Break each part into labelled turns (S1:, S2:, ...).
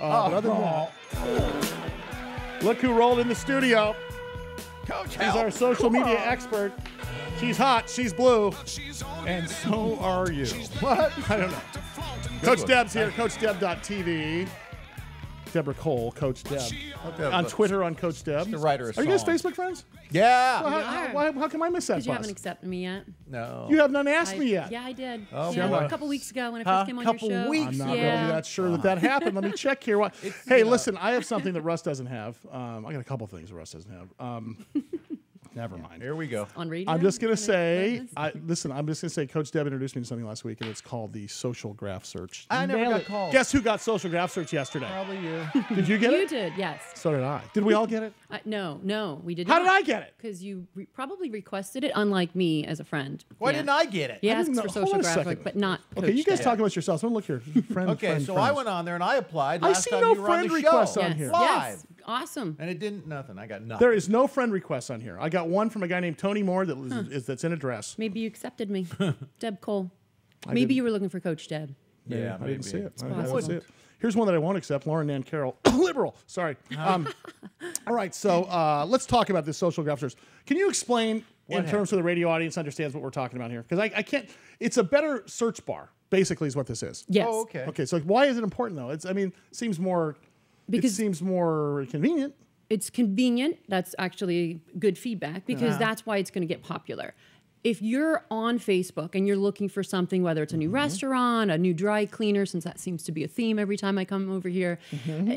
S1: But other than that, look who rolled in the studio.
S2: Coach,
S1: She's our social media expert. She's hot. She's blue. And so are you.
S2: What?
S1: I don't know. Coach Deb's here. CoachDeb.tv. Deborah Cole, Coach Deb. On Twitter, on Coach Deb.
S2: The writer of
S1: Are you guys
S2: songs.
S1: Facebook friends?
S2: Yeah.
S1: Well, how come I miss that
S3: Because you
S1: bus?
S3: haven't accepted me yet.
S2: No.
S1: You have not asked me yet.
S3: Yeah, I did.
S2: Oh,
S3: yeah,
S2: boy.
S3: a couple weeks ago when I first came on
S2: Couple
S3: your show.
S2: weeks
S1: I'm not
S3: yeah.
S1: really that sure that happened. Let me check here. Hey, listen, I have something that Russ doesn't have. I got a couple things that Russ doesn't have. Never mind.
S2: Here we go.
S3: On radio.
S1: I'm just going to say,
S3: Business?
S1: I'm just going to say, Coach Deb introduced me to something last week, and it's called the social graph search.
S2: I never
S1: Nailed
S2: got
S1: it.
S2: called.
S1: Guess who got social graph search yesterday?
S2: Probably you.
S1: Did you get
S3: You
S1: it?
S3: did, yes.
S1: So did I. Did we all get it?
S3: No, we did
S1: How
S3: not.
S1: did I get it?
S3: Because you probably requested it, unlike me as a friend.
S2: Why
S3: Yeah.
S2: didn't I get it?
S3: You
S1: I
S3: asked
S1: didn't
S3: for
S1: know. Hold
S3: social
S1: on a
S3: graphic,
S1: second.
S3: but not
S1: Okay,
S3: Coach
S1: you guys
S3: Deb.
S1: talk about yourselves. I'm going to look here. Friend,
S2: Okay,
S1: friend,
S2: so
S1: friends.
S2: I went on there and I applied
S1: I
S2: last
S1: see
S2: time
S1: no
S2: you were on
S1: friend
S2: the
S1: requests
S2: show.
S1: on
S3: Yes,
S1: here.
S2: Live.
S3: yes, awesome.
S2: And it didn't nothing. I got nothing.
S1: There is no friend request on here. I got one from a guy named Tony Moore that's in a dress.
S3: Maybe you accepted me, Deb Cole.
S1: I
S3: Maybe
S1: didn't.
S3: you were looking for Coach Deb.
S2: Yeah,
S1: I didn't see it. I didn't
S3: possible.
S1: see it. Here's one that I won't accept. Lauren Nan Carroll, liberal. Sorry. All right, so let's talk about this social graph search. Can you explain, in terms of the radio audience understands what we're talking about here? Because I can't. It's a better search bar, basically, is what this is.
S3: Yes.
S2: Oh, okay.
S1: Okay, so why is it important though? It seems more.
S3: Because-
S1: it seems more convenient.
S3: It's convenient. That's actually good feedback because that's why it's going to get popular. If you're on Facebook and you're looking for something, whether it's a new restaurant, a new dry cleaner, since that seems to be a theme every time I come over here,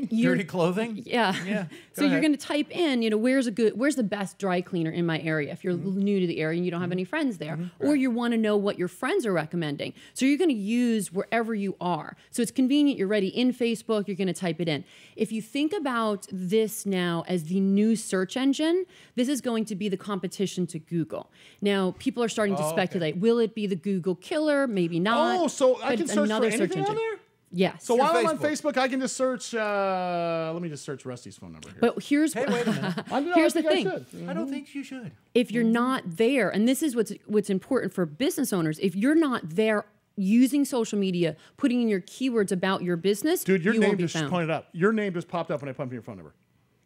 S3: you're-
S2: Dirty clothing?
S3: Yeah.
S2: Yeah,
S3: So
S2: go
S3: you're
S2: ahead.
S3: going to type in, where's the best dry cleaner in my area? If you're new to the area and you don't have any friends there, or you want to know what your friends are recommending. So you're going to use wherever you are. So it's convenient. You're ready in Facebook. You're going to type it in. If you think about this now as the new search engine, this is going to be the competition to Google. Now, people are starting to speculate. Will it be the Google killer? Maybe not.
S1: Oh, so I
S3: But
S1: can
S3: it's
S1: search for
S3: another
S1: anything
S3: search
S1: on
S3: engine.
S1: there?
S3: Yes.
S1: So
S2: Through
S1: while I'm on
S2: Facebook.
S1: Facebook, I can just search. Let me just search Rusty's phone number here.
S3: But here's
S2: Hey, wait a minute.
S3: here's the
S1: think I
S3: thing.
S1: should.
S2: I don't think you should.
S3: If you're not there, and this is what's important for business owners, if you're not there using social media, putting in your keywords about your business,
S1: Dude, your
S3: you
S1: name
S3: won't be
S1: just
S3: found.
S1: pointed up. Your name just popped up when I pumped in your phone number.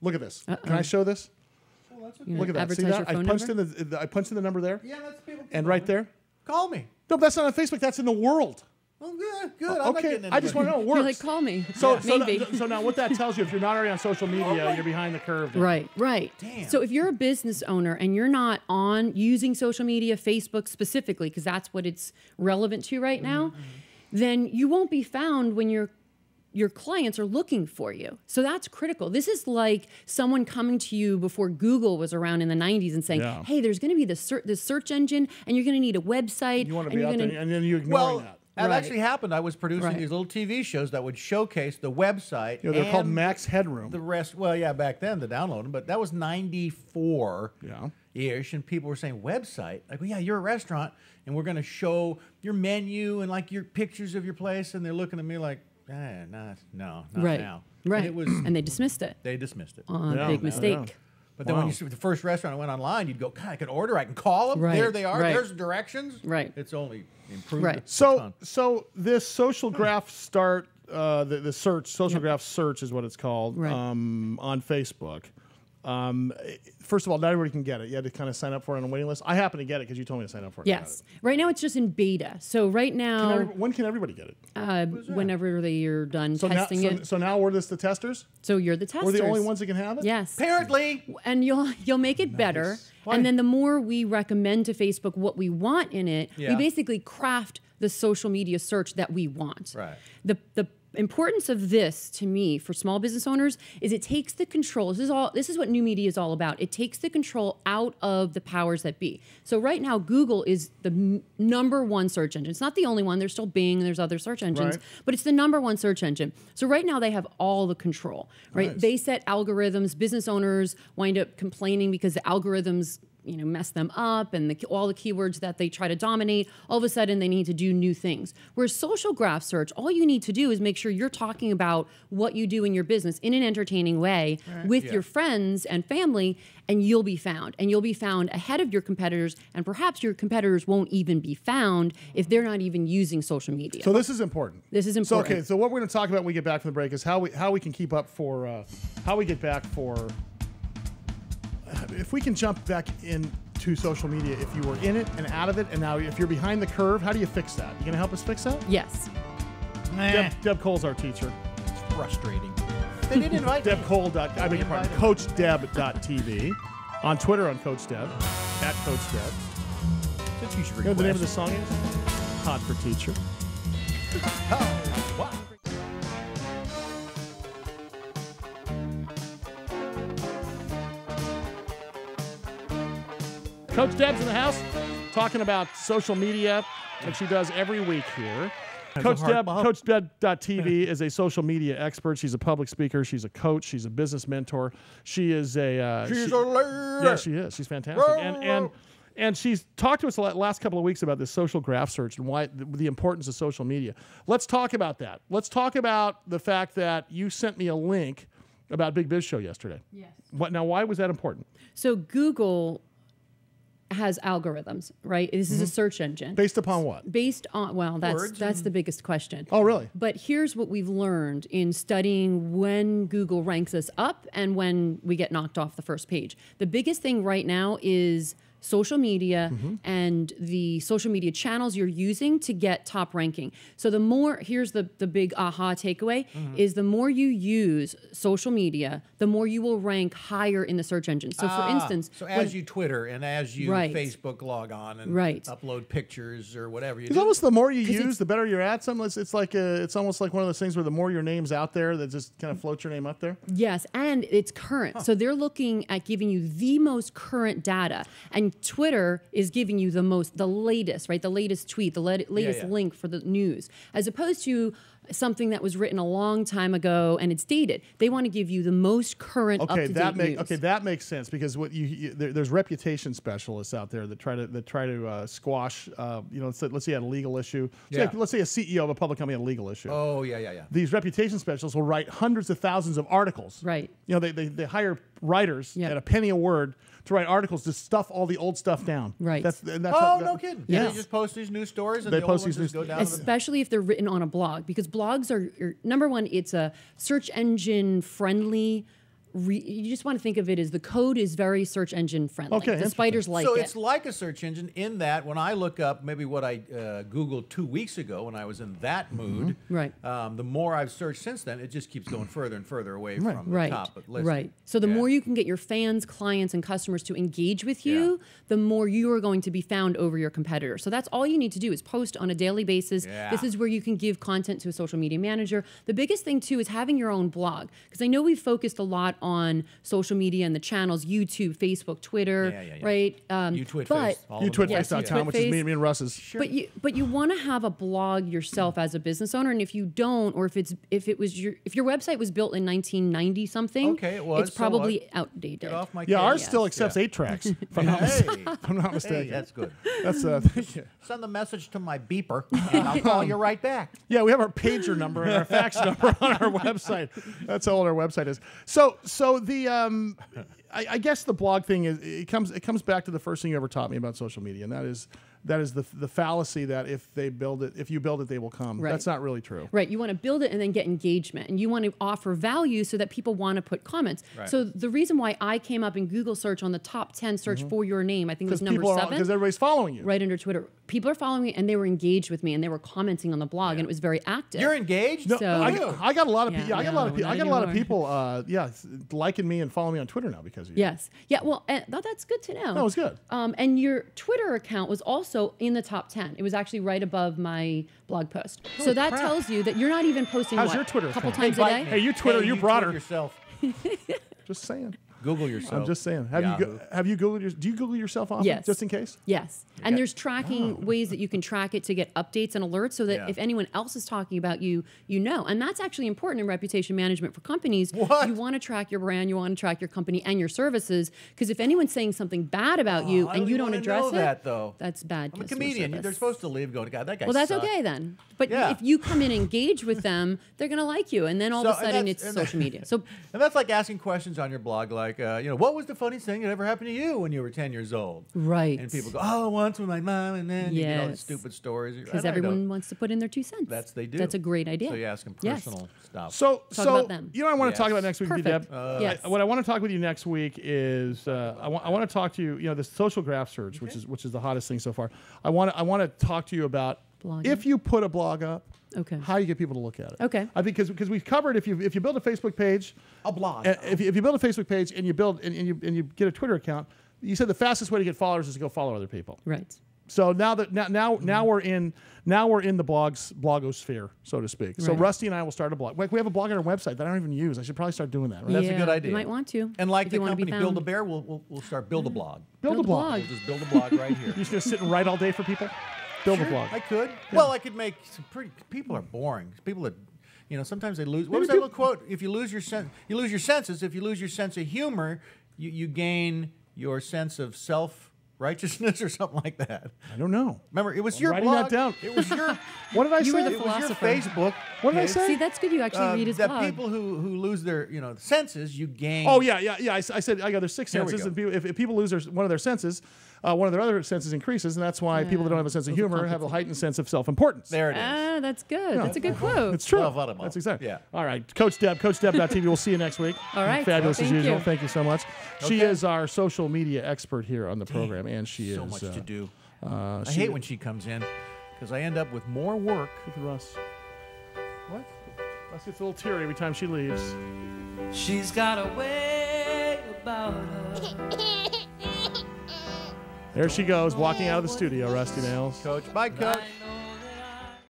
S1: Look at this. Can I show this?
S3: You
S1: Look at that. See
S3: advertise
S1: that?
S3: your phone number?
S1: I punched in the number there,
S2: Yeah, that's people.
S1: and right there.
S2: Call me.
S1: No, that's not on Facebook. That's in the world.
S2: Well, good. I'm not
S1: Okay,
S2: getting
S1: I just want to know it
S3: You're
S1: works.
S3: like, call me.
S1: So
S3: maybe.
S1: so now what that tells you, if you're not already on social media, you're behind the curve.
S3: Right.
S2: Damn.
S3: So if you're a business owner and you're not on using social media, Facebook specifically, because that's what it's relevant to right now, then you won't be found when your clients are looking for you. So that's critical. This is like someone coming to you before Google was around in the 90s and saying,
S1: Yeah.
S3: hey, there's going to be this search engine and you're going to need a website.
S1: You want to
S3: and
S1: be
S3: you're
S1: out
S3: gonna-
S1: there, and then you ignoring
S2: Well,
S1: that.
S2: that
S3: Right.
S2: actually happened. I was producing
S3: Right.
S2: these little TV shows that would showcase the website.
S1: You know, they're called
S2: and
S1: Max Headroom.
S2: The rest, well, yeah, back then the downloading, but that was 94
S1: Yeah.
S2: ish, and people were saying website, like, well, yeah, you're a restaurant, and we're going to show your menu and like your pictures of your place, and they're looking at me like, not
S3: right.
S2: now.
S3: Right.
S2: And it was,
S3: and they dismissed it.
S2: they dismissed it.
S1: Yeah,
S3: Big
S1: yeah,
S3: mistake.
S1: yeah.
S2: But then when
S1: Wow.
S2: you see the first restaurant I went online, you'd go, God, I can order, I can call them.
S3: Right,
S2: There they are.
S3: right.
S2: There's directions.
S3: Right.
S2: It's only improved.
S3: Right.
S2: a
S1: So
S2: ton.
S1: so this social graph start the search social graph search is what it's called
S3: Right.
S1: on Facebook. First of all, not everybody can get it. You had to kind of sign up for it on a waiting list. I happen to get it because you told me to sign up for it. I got
S3: Yes. Right now it's just in beta. So right
S1: it.
S3: now,
S1: When can everybody get it?
S3: whenever you're done
S1: So
S3: testing
S1: now,
S3: it.
S1: so now we're just the testers.
S3: So you're the testers.
S1: We're the only ones that can have it.
S3: Yes.
S2: Apparently,
S3: And you'll make it better. And then the more we recommend to Facebook what we want in it, we
S2: Yeah.
S3: basically craft the social media search that we want.
S2: Right.
S3: The importance of this to me for small business owners is it takes the control. This is what new media is all about. It takes the control out of the powers that be. So right now Google is the number one search engine. It's not the only one. There's still Bing and there's other search engines,
S1: Right.
S3: but it's the number one search engine. So right now they have all the control, right?
S1: Nice.
S3: They set algorithms. Business owners wind up complaining because the algorithms mess them up, and all the keywords that they try to dominate, all of a sudden they need to do new things. Whereas social graph search, all you need to do is make sure you're talking about what you do in your business in an entertaining way with your friends and family, and you'll be found. And you'll be found ahead of your competitors, and perhaps your competitors won't even be found if they're not even using social media.
S1: So this is important.
S3: This is important.
S1: So, okay, so what we're going to talk about when we get back from the break is how we can keep up for, how we get back for, if we can jump back into social media, if you were in it and out of it, and now if you're behind the curve, how do you fix that? You going to help us fix that?
S3: Yes.
S1: Deb Cole's our teacher.
S2: It's frustrating. They didn't invite me.
S1: CoachDeb.TV. On Twitter on Coach Deb, at Coach Deb.
S2: Since you should
S1: You know what the name of the song is? Hot for Teacher.
S2: What?
S1: Coach Deb's in the house talking about social media, which she does every week here. CoachDeb.TV is a social media expert. She's a public speaker. She's a coach. She's a business mentor. She is a...
S2: She's a lady.
S1: Yeah, she is. She's fantastic. And she's talked to us the last couple of weeks about this social graph search and why the importance of social media. Let's talk about that. Let's talk about the fact that you sent me a link about Big Biz Show yesterday.
S3: Yes.
S1: Now, why was that important?
S3: So Google has algorithms, right? This is a search engine.
S1: Based upon what?
S3: Based on, well, that's the biggest question.
S1: Oh, really?
S3: But here's what we've learned in studying when Google ranks us up and when we get knocked off the first page. The biggest thing right now is social media and the social media channels you're using to get top ranking. So the more, here's the big aha takeaway, is the more you use social media, the more you will rank higher in the search engine. So for instance...
S2: So as you Twitter and as you Facebook log on and upload pictures or whatever you do.
S1: It's almost the more you use, the better you're at something. It's like it's almost like one of those things where the more your name's out there, that just kind of floats your name up there.
S3: Yes, and it's current. So they're looking at giving you the most current data. And Twitter is giving you the latest, right? The latest tweet, the latest link for the news, as opposed to something that was written a long time ago and it's dated. They want to give you the most current, up-to-date news.
S1: Okay, that makes sense because what there's reputation specialists out there that try to squash. Let's say you had a legal issue. So let's say a CEO of a public company had a legal issue.
S2: Oh yeah.
S1: These reputation specialists will write hundreds of thousands of articles.
S3: Right.
S1: They hire writers at a penny a word to write articles to stuff all the old stuff down.
S3: Right.
S2: No kidding.
S3: Yeah.
S2: They just post these news stories and
S1: they
S2: the
S1: post
S2: old
S1: these
S2: ones just
S1: news
S2: go down.
S3: Especially if they're written on a blog, because blogs are number one, it's a search engine friendly. You just want to think of it as the code is very search engine friendly.
S1: Okay,
S3: the spiders like
S2: so
S3: it.
S2: it's like a search engine in that when I look up maybe what I Googled 2 weeks ago when I was in that mood,
S3: right.
S2: The more I've searched since then, it just keeps going further and further away from the top of the list.
S3: Right. So the more you can get your fans, clients, and customers to engage with you, the more you are going to be found over your competitor. So that's all you need to do is post on a daily basis.
S2: Yeah.
S3: This is where you can give content to a social media manager. The biggest thing too is having your own blog, because I know we've focused a lot on social media and the channels, YouTube, Facebook, Twitter, right?
S2: YouTwitface.
S1: YouTwitface.com, which is me and Russ's.
S3: Sure. But you want to have a blog yourself as a business owner, and if you don't, or if your website was built in 1990 something, it's probably outdated.
S2: Get off my
S1: ours still accepts 8 tracks. If I'm not mistaken.
S2: Hey, that's good.
S1: That's thank you.
S2: Send the message to my beeper, and I'll call you right back.
S1: Yeah, we have our pager number and our fax number on our website. That's how old our website is. So the I guess the blog thing is it comes back to the first thing you ever taught me about social media, and that is the fallacy that if you build it, they will come.
S3: Right.
S1: That's not really true.
S3: Right. You want to build it and then get engagement, and you want to offer value so that people want to put comments.
S2: Right.
S3: So the reason why I came up in Google search on the top 10 search for your name, I think it was number 7.
S1: Because everybody's following you.
S3: Right under Twitter. People are following me, and they were engaged with me, and they were commenting on the blog, and it was very active.
S2: You're engaged?
S1: No,
S3: So-
S1: I got a lot of people.
S3: Yeah,
S1: I got a lot of
S3: anymore.
S1: people. Liking me and following me on Twitter now because of you.
S3: Yes. Yeah, well, that's good to know.
S1: That was good.
S3: And your Twitter account was also in the top 10. It was actually right above my blog post. So that
S1: crap.
S3: tells you that you're not even posting
S1: How's your Twitter
S3: a couple
S1: account?
S3: times a day.
S1: Hey, you Twitter, you brought her.
S2: yourself.
S1: Just saying.
S2: Google yourself.
S1: I'm just saying.
S2: Yahoo.
S1: Have you Googled do you Google yourself often?
S3: Yes.
S1: Just in case?
S3: Yes. And there's tracking ways that you can track it to get updates and alerts so that
S2: Yeah.
S3: if anyone else is talking about you, you know. And that's actually important in reputation management for companies.
S2: What?
S3: You want to track your brand, you want to track your company and your services, because if anyone's saying something bad about you
S2: I
S3: and you
S2: even
S3: don't
S2: wanna
S3: address
S2: know
S3: it,
S2: that, though.
S3: that's bad
S2: I'm a
S3: customer
S2: comedian.
S3: service.
S2: They're supposed to leave going, God, that guy
S3: Well, that's
S2: sucks.
S3: okay then. But
S2: Yeah.
S3: if you come in and engage with them, they're going to like you. And then all of
S2: So-
S3: a
S2: and
S3: sudden
S2: that's-
S3: it's
S2: and
S3: social media. So
S2: And that's like asking questions on your blog, like, what was the funniest thing that ever happened to you when you were 10 years old?
S3: Right.
S2: And people go, oh, once with my mom, and then you get all these
S3: Yes.
S2: stupid stories.
S3: because
S2: And I don't-
S3: everyone wants to put in their 2 cents.
S2: They do.
S3: That's a great idea.
S2: So you ask them
S3: Yes.
S2: personal stuff.
S1: So,
S3: about them.
S1: you know what I want to talk
S2: Yes.
S1: about next week with you,
S3: Perfect.
S1: Deb?
S3: Yes.
S1: What I want to talk with you next week is I want to talk to you. You know, the social graph search, which is the hottest thing so far. I want to talk to you about
S3: Blogging.
S1: if you put a blog up,
S3: Okay.
S1: how you get people to look at it.
S3: Okay.
S1: I think because we've covered if you build a Facebook page,
S2: A blog.
S1: if you build a Facebook page and you build and you get a Twitter account, you said the fastest way to get followers is to go follow other people.
S3: Right.
S1: So now we're in the blogosphere, so to speak. So
S3: Right.
S1: Rusty and I will start a blog. Like we have a blog on our website that I don't even use. I should probably start doing that. Right?
S2: That's a
S3: Yeah,
S2: good idea.
S3: You might want to.
S2: And like
S3: if
S2: the
S3: you wanna be
S2: company Build a
S3: found.
S2: Bear, we'll start Build a Blog.
S1: Build a blog.
S2: We'll just build a blog right here.
S1: You're just gonna sit and write all day for people. Build a
S2: Sure,
S1: blog.
S2: I could. Well, I could make some pretty. People are boring. People that, sometimes they lose. What was that little quote? If you lose your you lose your senses. If you lose your sense of humor, you gain your sense of self-righteousness or something like that.
S1: I don't know.
S2: Remember, it was
S1: I'm
S2: your
S1: writing
S2: blog.
S1: that down.
S2: It was your.
S1: What did I
S3: You
S1: say?
S3: were the
S2: It was your
S3: philosopher.
S2: Facebook.
S1: What did I
S2: page.
S1: say?
S3: See, that's good. You actually read his
S2: that
S3: blog.
S2: people who lose their senses, you gain.
S1: Oh yeah. I said I got there's 6
S2: There we
S1: senses,
S2: go.
S1: and people, if people lose one of their senses, one of their other senses increases, and that's why people that don't have a sense of humor have a heightened sense of self-importance.
S2: There it is.
S3: Ah, that's good. That's a good quote.
S1: It's true.
S2: Well thought of.
S1: That's exactly.
S2: Yeah.
S1: All right, Coach Deb, CoachDeb.tv. We'll see you next week.
S3: All right.
S1: Fabulous as
S3: Thank
S1: usual.
S3: you.
S1: Thank you so much. She
S2: Okay.
S1: is our social media expert here on the program, and she
S2: So
S1: is
S2: much to do. I
S1: she-
S2: hate when she comes in because I end up with more work.
S1: Look at Russ. What? Russ gets a little teary every time she leaves.
S4: She's got a way about her.
S1: There she goes, walking out of the studio, Rusty Nails.
S2: Coach, bye, Coach.
S4: Lying